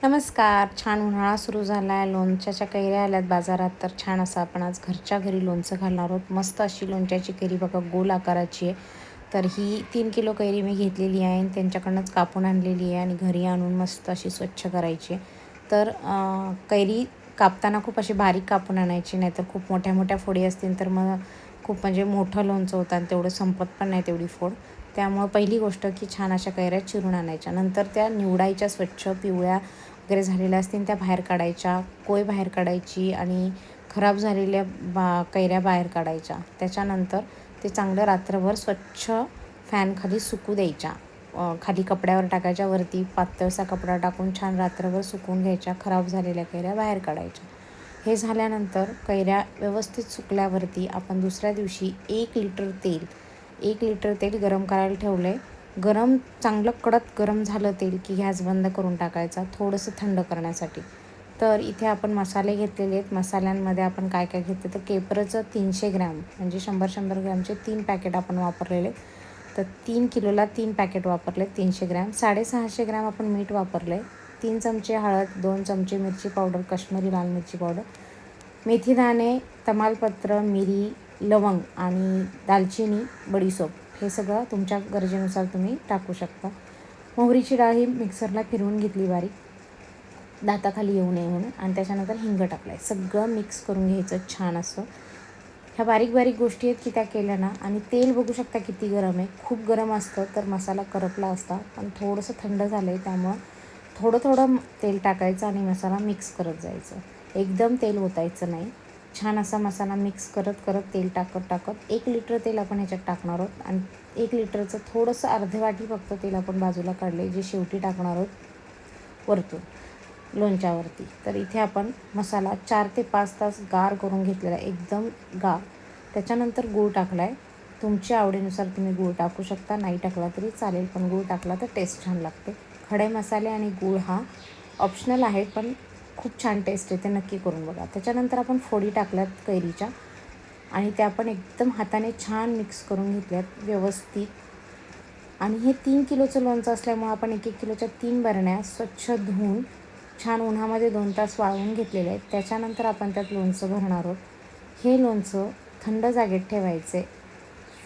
नमस्कार. छान उन्हाळा सुरू झाला आहे. लोणच्याच्या कैऱ्या आल्यात बाजारात. तर छान असं आपण आज घरच्या घरी लोणचं घालणार आहोत. मस्त अशी लोणच्याची कैरी बघा गोल आकाराची आहे. तर ही 3 किलो कैरी मी घेतलेली आहे आणि त्यांच्याकडनंच कापून आणलेली आहे आणि घरी आणून मस्त अशी स्वच्छ करायची आहे. तर कैरी कापताना खूप अशी बारीक कापून आणायची, नाहीतर खूप मोठ्या मोठ्या फोडी असतील तर मग खूप म्हणजे मोठं लोणचं होतं आणि तेवढं संपत पण नाही तेवढी फोड. त्यामुळं पहिली गोष्ट की छान अशा कैऱ्या चिरून आणायच्या. नंतर त्या निवडायच्या, स्वच्छ पिवळ्या वगैरे झालेल्या असतील त्या बाहेर काढायच्या, कोय बाहेर काढायची आणि खराब झालेल्या कैऱ्या बाहेर काढायच्या. त्याच्यानंतर ते चांगलं रात्रभर स्वच्छ फॅनखाली सुकू द्यायच्या. खाली कपड्यावर टाकायच्या, वरती पातळसा कपडा टाकून छान रात्रभर सुकवून घ्यायच्या. खराब झालेल्या कैऱ्या बाहेर काढायच्या. हे झाल्यानंतर कैऱ्या व्यवस्थित सुकल्यावरती आपण दुसऱ्या दिवशी 1 लिटर तेल गरम करायला ठेवलं आहे. गरम चांगलं कडक गरम झालं तेल की गॅस बंद करून टाकायचा थोडंसं थंड करण्यासाठी. तर इथे आपण मसाले घेतलेले आहेत. मसाल्यांमध्ये आपण काय काय घेतलं तर केपरचं 300 ग्रॅम म्हणजे 100 ग्रॅमचे 3 पॅकेट आपण वापरलेले. तर 3 किलोला 3 पॅकेट वापरले 300 ग्रॅम. 650 ग्रॅम आपण मीठ वापरले. 3 चमचे हळद, 2 चमचे मिरची पावडर, काश्मीरी लाल मिरची पावडर, मेथीदाणे, तमालपत्र, मिरी, लवंग आणि दालचिनी, बडीशोप हे सगळं तुमच्या गरजेनुसार तुम्ही टाकू शकता. मोहरीची डाळ ही मिक्सरला फिरवून घेतली बारीक, दाताखाली येऊ नये म्हणून, आणि त्याच्यानंतर हिंग टाकलं आहे. सगळं मिक्स करून घ्यायचं छान असं. ह्या बारीक बारीक गोष्टी आहेत की त्या केल्या ना. आणि तेल बघू शकता किती गरम आहे. खूप गरम असतं तर मसाला करपला असता, पण थोडंसं थंड झालं आहे त्यामुळं थोडं थोडं तेल टाकायचं आणि मसाला मिक्स करत जायचं. एकदम तेल ओतायचं नाही. छान असा मसाला मिक्स करत करत तेल टाकत 1 लिटर तेल आपण ह्याच्यात टाकणार आहोत. आणि 1 लिटरचं थोडंसं अर्धे वाटी फक्त तेल आपण बाजूला काढले, जे शेवटी टाकणार आहोत वरतून लोणच्यावरती. तर इथे आपण मसाला 4 ते 5 तास गार करून घेतलेला आहे, एकदम गार. त्याच्यानंतर गूळ टाकला आहे. तुमच्या आवडीनुसार तुम्ही गूळ टाकू शकता, नाही टाकला तरी चालेल, पण गूळ टाकला तर टेस्ट छान लागते. खडे मसाले आणि गूळ हा ऑप्शनल आहे, पण खूप छान टेस्ट येते, नक्की करून बघा. त्याच्यानंतर आपण फोडी टाकल्यात कैरीच्या आणि त्या आपण एकदम हाताने छान मिक्स करून घेतल्यात व्यवस्थित. आणि हे 3 किलोचं लोणचं असल्यामुळे आपण 1 किलोच्या 3 बरण्या स्वच्छ धुवून छान उन्हामध्ये 2 तास वाळवून घेतलेले आहेत. त्याच्यानंतर आपण त्यात लोणचं भरणार आहोत. हे लोणचं थंड जागेत ठेवायचे.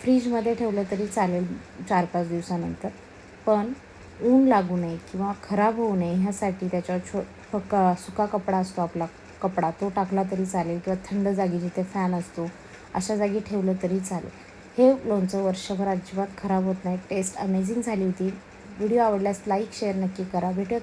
फ्रीजमध्ये ठेवलं तरी चालेल 4-5 दिवसानंतर, पण ऊन लागू नये किंवा खराब होऊ नये ह्यासाठी त्याच्यावर सुका कपडा असतो आपला कपडा, तो टाकला तरी चालेल, किंवा थंड जागी जिथे फॅन असतो अशा जागी ठेवलं तरी चालेल. हे लोणचं वर्षभर अजिबात खराब होत नाही. टेस्ट अमेझिंग झाली होती. व्हिडिओ आवडल्यास लाईक शेअर नक्की करा. भेटूयात